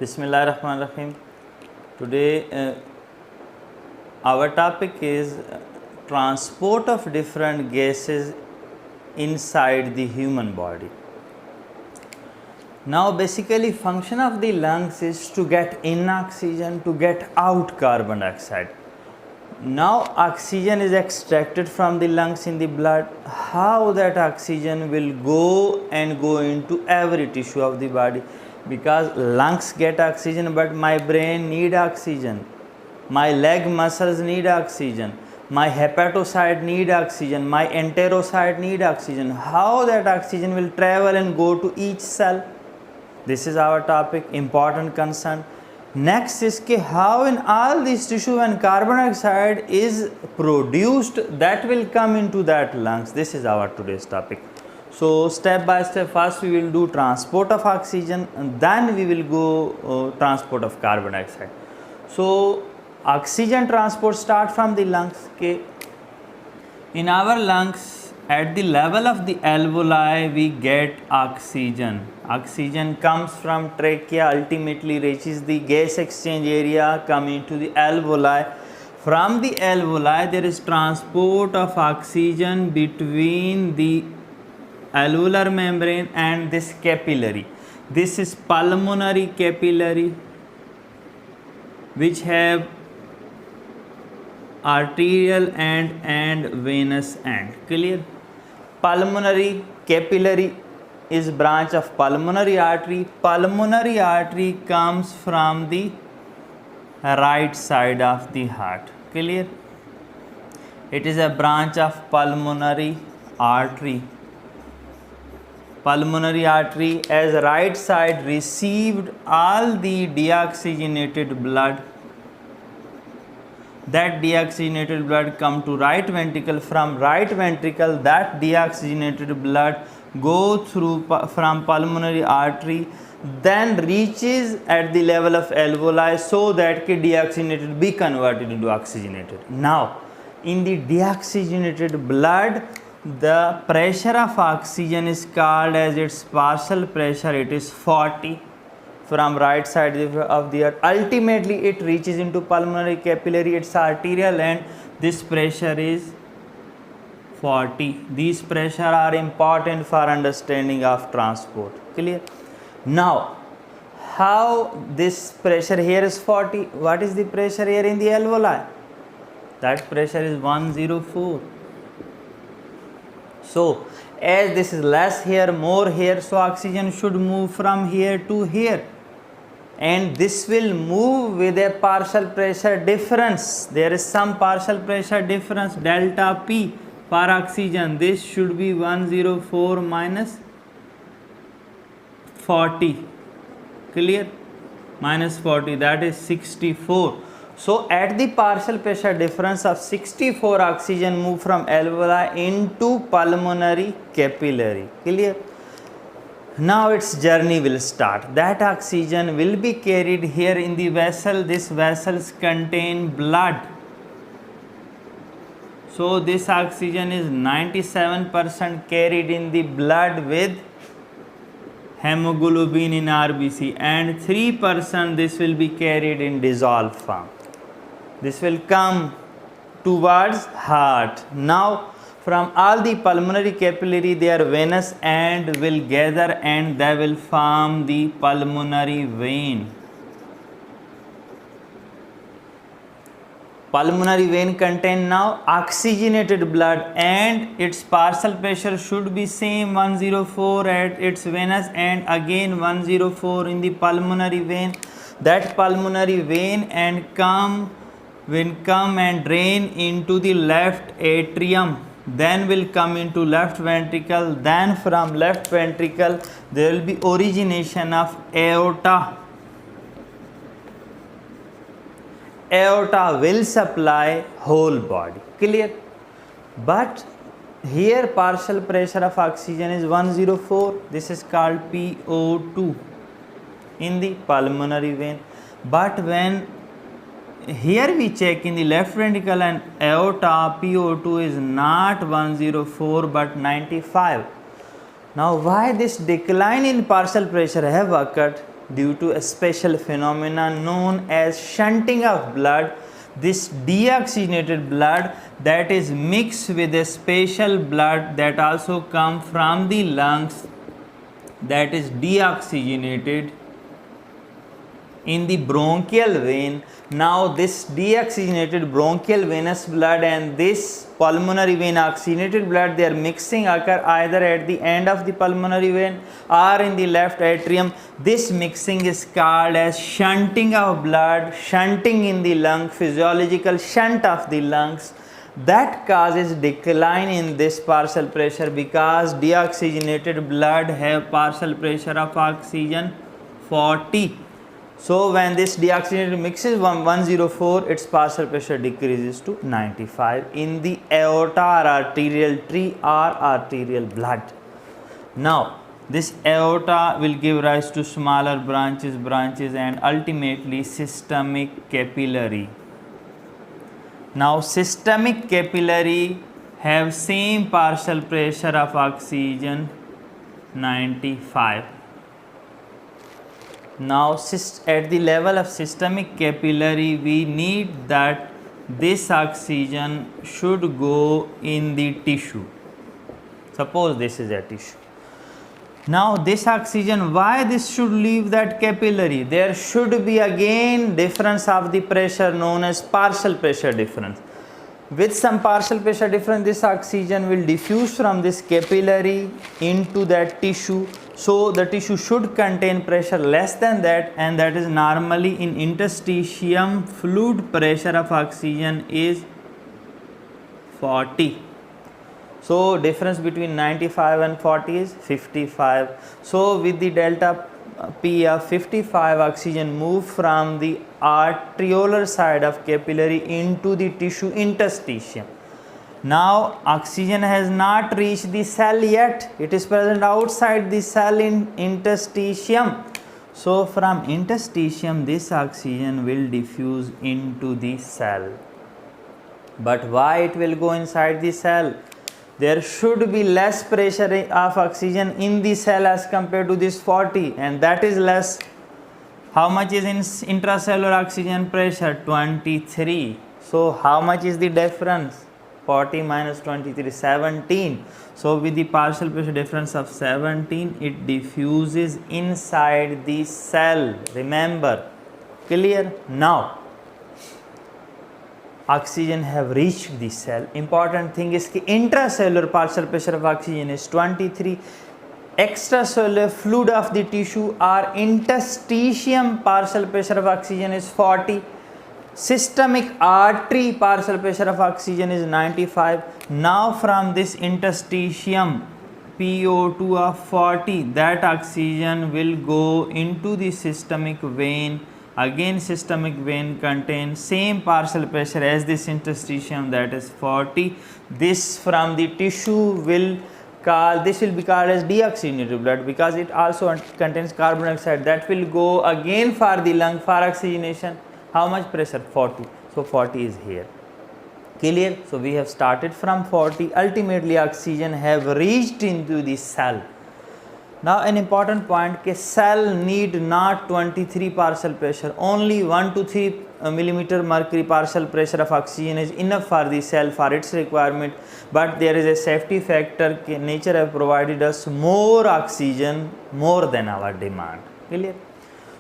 Bismillahirrahmanirrahim. Today our topic is transport of different gases inside the human body. Now basically function of the lungs is to get in oxygen, to get out carbon dioxide. Now oxygen is extracted from the lungs in the blood. How that oxygen will go into every tissue of the body? Because lungs get oxygen, but my brain need oxygen, my leg muscles need oxygen, my hepatocyte need oxygen, my enterocyte need oxygen. How that oxygen will travel and go to each cell? This is our topic, important concern. Next is how in all these tissue when carbon dioxide is produced, that will come into that lungs. This is our today's topic. So step by step, first we will do transport of oxygen and then we will go transport of carbon dioxide. So oxygen transport start from the lungs. In our lungs, at the level of the alveoli, we get oxygen. Oxygen comes from trachea, ultimately reaches the gas exchange area, coming to the alveoli. From the alveoli, there is transport of oxygen between the alveolar membrane and this capillary. This is pulmonary capillary, which have arterial end and venous end. Clear? Pulmonary capillary is branch of pulmonary artery. Pulmonary artery comes from the right side of the heart. Clear? It is a branch of pulmonary artery. Pulmonary artery as right side received all the deoxygenated blood. That deoxygenated blood come to right ventricle. From right ventricle, that deoxygenated blood go through from pulmonary artery, then reaches at the level of alveoli, so that deoxygenated be converted into oxygenated. Now in the deoxygenated blood, the pressure of oxygen is called as its partial pressure. It is 40 from right side of the earth. Ultimately it reaches into pulmonary capillary, its arterial end. This pressure is 40. These pressure are important for understanding of transport. Clear? Now how this pressure here is 40? What is the pressure here in the alveoli? That pressure is 104. So as this is less here, more here, so oxygen should move from here to here, and this will move with a partial pressure difference. There is some partial pressure difference, delta P for oxygen. This should be 104 minus 40. Clear? Minus 40, that is 64. So at the partial pressure difference of 64, oxygen move from alveoli into pulmonary capillary. Clear? Now its journey will start. That oxygen will be carried here in the vessel. These vessels contain blood. So this oxygen is 97% carried in the blood with hemoglobin in RBC, and 3% this will be carried in dissolved form. This will come towards heart. Now from all the pulmonary capillary, their venous end will gather and they will form the pulmonary vein. Pulmonary vein contain now oxygenated blood, and its partial pressure should be same, 104 at its venous end, again 104 in the pulmonary vein. That pulmonary vein and come and drain into the left atrium, then will come into left ventricle. Then from left ventricle there will be origination of aorta. Aorta will supply whole body. Clear? But here partial pressure of oxygen is 104. This is called PO2 in the pulmonary vein. But when here we check in the left ventricle and aorta, PO2 is not 104 but 95. Now why this decline in partial pressure have occurred? due to a special phenomenon known as shunting of blood. This deoxygenated blood that is mixed with a special blood that also come from the lungs, that is deoxygenated in the bronchial vein. Now this deoxygenated bronchial venous blood and this pulmonary vein oxygenated blood, they are mixing occur either at the end of the pulmonary vein or in the left atrium. This mixing is called as shunting of blood, shunting in the lung, physiological shunt of the lungs. That causes decline in this partial pressure because deoxygenated blood have partial pressure of oxygen 40. So when this deoxygenated mixes 104, its partial pressure decreases to 95 in the aorta or arterial tree or arterial blood. Now this aorta will give rise to smaller branches and ultimately systemic capillary. Now systemic capillary have same partial pressure of oxygen 95. Now at the level of systemic capillary, we need that this oxygen should go in the tissue. Suppose this is a tissue. Now this oxygen, why this should leave that capillary? There should be again difference of the pressure known as partial pressure difference. With some partial pressure difference, this oxygen will diffuse from this capillary into that tissue. So the tissue should contain pressure less than that, and that is normally in interstitium fluid pressure of oxygen is 40. So difference between 95 and 40 is 55. So with the delta P of 55, oxygen move from the arteriolar side of capillary into the tissue interstitium. Now oxygen has not reached the cell yet, it is present outside the cell in interstitium. So from interstitium this oxygen will diffuse into the cell. But why it will go inside the cell? There should be less pressure of oxygen in the cell as compared to this 40, and that is less. How much is in intracellular oxygen pressure? 23. So how much is the difference? 40 minus 23, 17. So with the partial pressure difference of 17, it diffuses inside the cell. Remember, clear? Now oxygen have reached the cell. Important thing is that intracellular partial pressure of oxygen is 23. Extracellular fluid of the tissue or interstitium partial pressure of oxygen is 40. Systemic artery partial pressure of oxygen is 95. Now from this interstitium PO2 of 40, that oxygen will go into the systemic vein. Again systemic vein contains same partial pressure as this interstitium, that is 40. This from the tissue will be called as deoxygenated blood because it also contains carbon dioxide, that will go again for the lung for oxygenation. How much pressure? 40. So 40 is here. Clear? So we have started from 40. Ultimately oxygen have reached into the cell. Now an important point, that cell need not 23 partial pressure, only 1 to 3 millimeter mercury partial pressure of oxygen is enough for the cell for its requirement. But there is a safety factor, nature have provided us more oxygen more than our demand. Clear?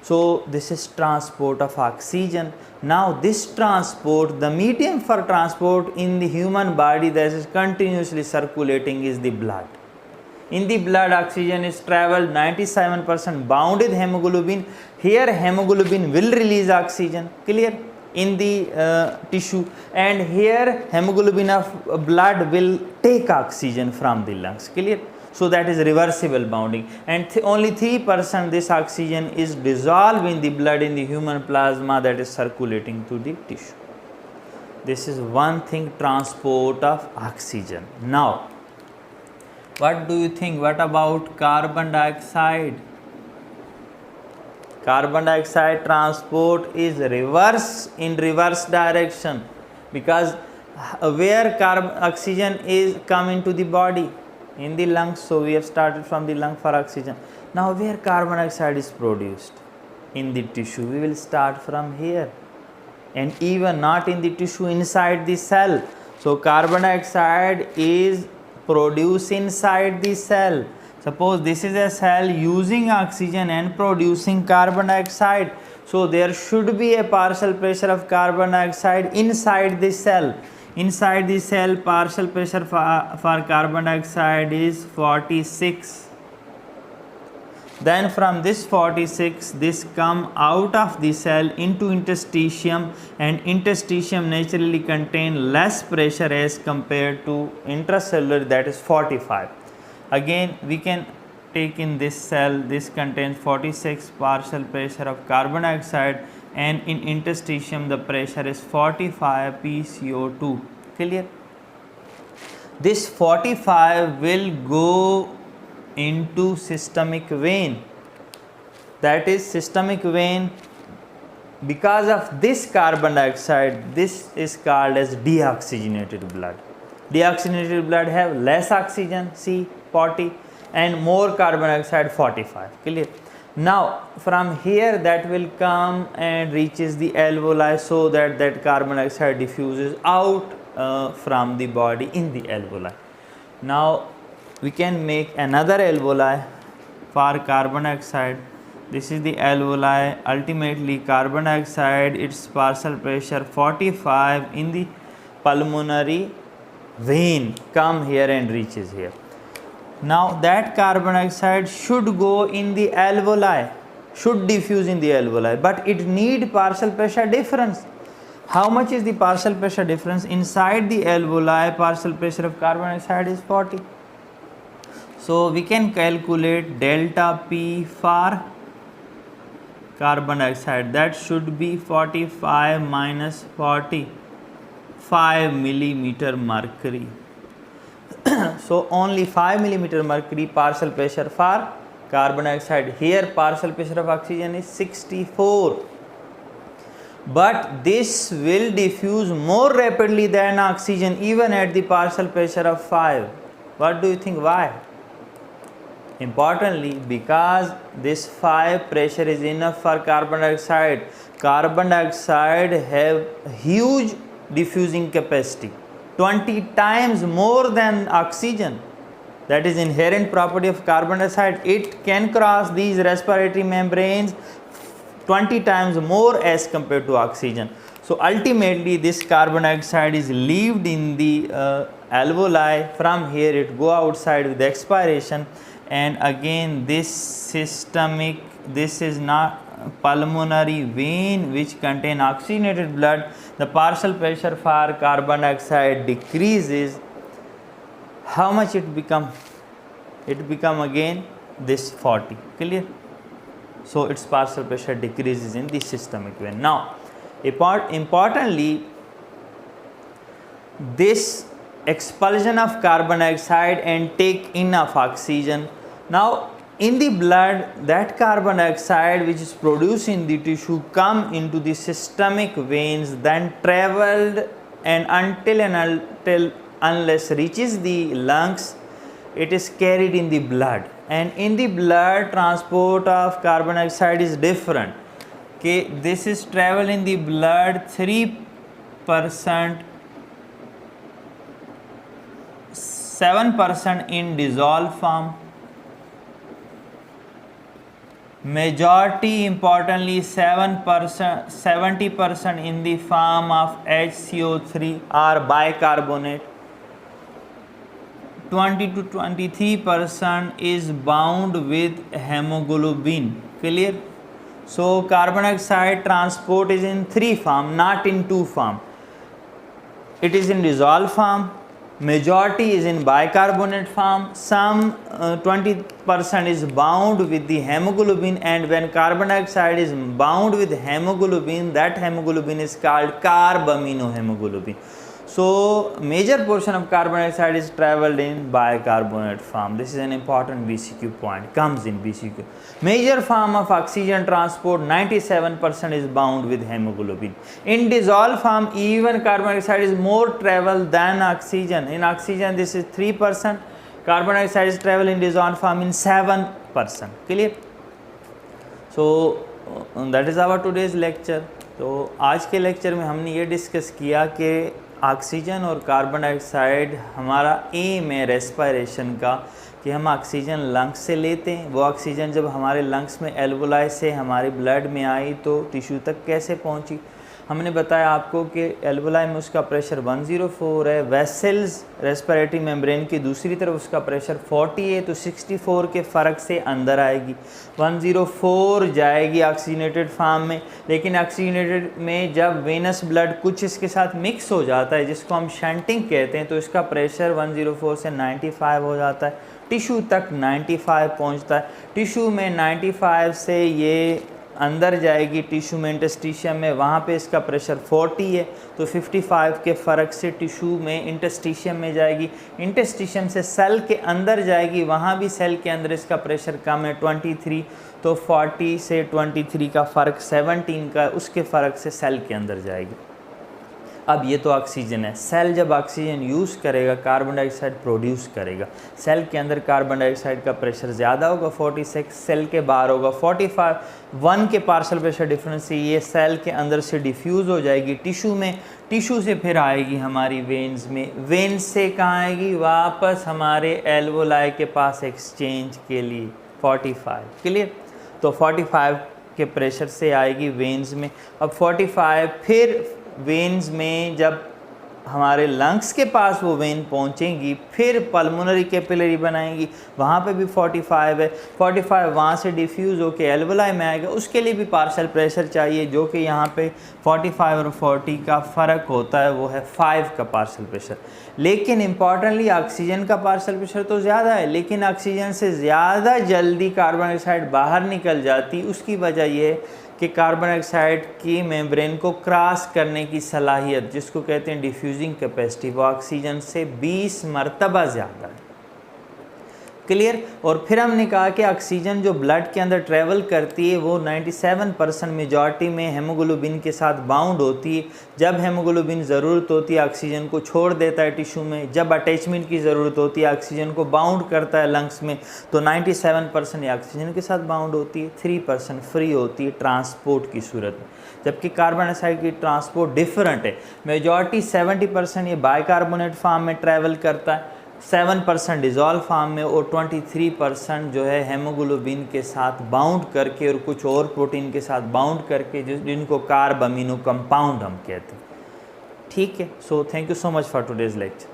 So this is transport of oxygen. Now this transport, the medium for transport in the human body that is continuously circulating is the blood. In the blood, oxygen is traveled 97% bound with hemoglobin. Here hemoglobin will release oxygen, clear, in the tissue, and here hemoglobin of blood will take oxygen from the lungs, clear. So that is reversible bounding, and only 3% this oxygen is dissolved in the blood in the human plasma that is circulating to the tissue. This is one thing, transport of oxygen. Now what do you think? What about carbon dioxide? Carbon dioxide transport is in reverse direction, because where oxygen is coming to the body? In the lungs. So we have started from the lung for oxygen. Now where carbon dioxide is produced? in the tissue. We will start from here, and even not in the tissue, inside the cell. So carbon dioxide is produced inside the cell. Suppose this is a cell using oxygen and producing carbon dioxide. So there should be a partial pressure of carbon dioxide inside the cell. Inside the cell, partial pressure for carbon dioxide is 46. Then from this 46, this come out of the cell into interstitium, and interstitium naturally contain less pressure as compared to intracellular, that is 45. Again we can take in this cell, this contains 46 partial pressure of carbon dioxide, and in interstitium the pressure is 45 pCO2. Clear? This 45 will go into systemic vein, that is systemic vein. Because of this carbon dioxide, this is called as deoxygenated blood. Deoxygenated blood have less oxygen, C 40, and more carbon dioxide 45. Clear? Now from here that will come and reaches the alveoli, so that carbon dioxide diffuses out from the body in the alveoli. Now we can make another alveoli for carbon dioxide. This is the alveoli. Ultimately carbon dioxide, its partial pressure 45 in the pulmonary vein, come here and reaches here. Now that carbon dioxide should go in the alveoli, should diffuse in the alveoli, but it need partial pressure difference. How much is the partial pressure difference? Inside the alveoli, partial pressure of carbon dioxide is 40. So we can calculate delta P for carbon dioxide. That should be 45 minus 40, 5 millimeter mercury. So only 5 millimeter mercury partial pressure for carbon dioxide. Here partial pressure of oxygen is 64. But this will diffuse more rapidly than oxygen even at the partial pressure of 5. What do you think? Why? Importantly, because this 5 pressure is enough for carbon dioxide. Carbon dioxide have huge diffusing capacity, 20 times more than oxygen. That is inherent property of carbon dioxide. It can cross these respiratory membranes 20 times more as compared to oxygen. So ultimately this carbon dioxide is lived in the alveoli. From here it go outside with expiration, and again this systemic, this is not pulmonary vein which contain oxygenated blood. The partial pressure for carbon dioxide decreases. How much it become? It become again this 40. Clear? So its partial pressure decreases in the systemic vein. Now importantly, this expulsion of carbon dioxide and take in of oxygen. Now in the blood, that carbon dioxide which is produced in the tissue come into the systemic veins, then traveled, and until unless reaches the lungs, it is carried in the blood. And in the blood, transport of carbon dioxide is different. Okay, this is travel in the blood 3%, 7% in dissolved form. Majority, importantly 70% in the form of HCO3 or bicarbonate. 20 to 23% is bound with hemoglobin. Clear? So carbon dioxide transport is in 3 form, not in 2 form. It is in dissolved form. Majority is in bicarbonate form. Some 20% is bound with the hemoglobin, and when carbon dioxide is bound with hemoglobin, that hemoglobin is called carbaminohemoglobin. So major portion of carbon dioxide is traveled in bicarbonate form. This is an important BCQ point, comes in BCQ. Major form of oxygen transport, 97% is bound with hemoglobin. In dissolved form, even carbon dioxide is more travel than oxygen. In oxygen this is 3%, carbon dioxide is travel in dissolved form in 7%. Clear? So that is our today's lecture. तो आज के lecture में हमने ये discuss किया कि oxygen और carbon dioxide हमारा एम है रेस्पिरेशन का, कि हम ऑक्सीजन लंग्स से लेते हैं। वो ऑक्सीजन जब हमारे लंग्स में एल्वोलाई से हमारे ब्लड में आई तो टिश्यू तक कैसे पहुंची। हमने बताया आपको कि एल्वोलाई में उसका प्रेशर 104 है, वेसल्स रेस्पिरेटरी मेम्ब्रेन की दूसरी तरफ उसका प्रेशर 40 है, तो 64 के फ़र्क से अंदर आएगी। 104 जाएगी ऑक्सीजनेटेड फॉर्म में, लेकिन ऑक्सीजनेटेड में जब वेनस ब्लड कुछ इसके साथ मिक्स हो जाता है जिसको हम शंटिंग कहते हैं, तो इसका प्रेशर 104 से 95 हो जाता है, टिश्यू तक 95 पहुंचता है। टिश्यू में 95 से ये अंदर जाएगी टिश्यू में, इंटेस्टिशियम में, वहाँ पे इसका प्रेशर 40 है, तो 55 के फ़र्क से टिश्यू में इंटेस्टिशियम में जाएगी। इंटेस्टिशियम से सेल के अंदर जाएगी, वहाँ भी सेल के अंदर इसका प्रेशर कम है 23, तो 40 से 23 का फ़र्क 17 का, उसके फ़र्क से सेल के अंदर जाएगी। अब ये तो ऑक्सीजन है। सेल जब ऑक्सीजन यूज़ करेगा कार्बन डाइऑक्साइड प्रोड्यूस करेगा। सेल के अंदर कार्बन डाइऑक्साइड का प्रेशर ज़्यादा होगा 46, सेल के बाहर होगा 45। 1 के पार्शियल प्रेशर डिफरेंस से ये सेल के अंदर से डिफ्यूज़ हो जाएगी टिश्यू में, टिश्यू से फिर आएगी हमारी वेन्स में, वेन्स से कहाँ आएगी, वापस हमारे एल्वोलाई के पास एक्सचेंज के लिए 45। क्लियर। तो 45 के प्रेशर से आएगी वेन्स में। अब 45 फिर वेन्स में जब हमारे लंग्स के पास वो वेन पहुंचेंगी, फिर पल्मोनरी कैपिलरी बनाएंगी, वहाँ पे भी 45 है। 45 वहाँ से डिफ्यूज़ होके एल्वोलाई में आएगा, उसके लिए भी पार्शियल प्रेशर चाहिए, जो कि यहाँ पे 45 और 40 का फ़र्क होता है, वो है 5 का पार्शियल प्रेशर। लेकिन इम्पॉर्टेंटली ऑक्सीजन का पार्शियल प्रेशर तो ज़्यादा है, लेकिन ऑक्सीजन से ज़्यादा जल्दी कार्बन डाइऑक्साइड बाहर निकल जाती। उसकी वजह ये है कि कार्बन डाइऑक्साइड की मेम्ब्रेन को क्रॉस करने की सलाहियत, जिसको कहते हैं डिफ्यूजिंग कैपेसिटी, वो ऑक्सीजन से 20 मरतबा ज़्यादा है। क्लियर। और फिर हमने कहा कि ऑक्सीजन जो ब्लड के अंदर ट्रैवल करती है वो 97% मेजॉरिटी में हेमोग्लोबिन के साथ बाउंड होती है। जब हेमोग्लोबिन ज़रूरत होती है ऑक्सीजन को छोड़ देता है टिश्यू में, जब अटैचमेंट की ज़रूरत होती है ऑक्सीजन को बाउंड करता है लंग्स में, तो 97% ऑक्सीजन के साथ बाउंड होती है, 3% फ्री होती है ट्रांसपोर्ट की सूरत में। जबकि कार्बन डाइऑक्साइड की ट्रांसपोर्ट डिफरेंट है। मेजॉरिटी 70% ये बाइकार्बोनेट फॉर्म में ट्रैवल करता है, 7% डिज़ोल्व फॉर्म में, और 23% जो है हेमोग्लोबिन के साथ बाउंड करके और कुछ और प्रोटीन के साथ बाउंड करके, जिनको कार्ब अमीनो कंपाउंड हम कहते हैं। ठीक है। So thank you so much for today's lecture.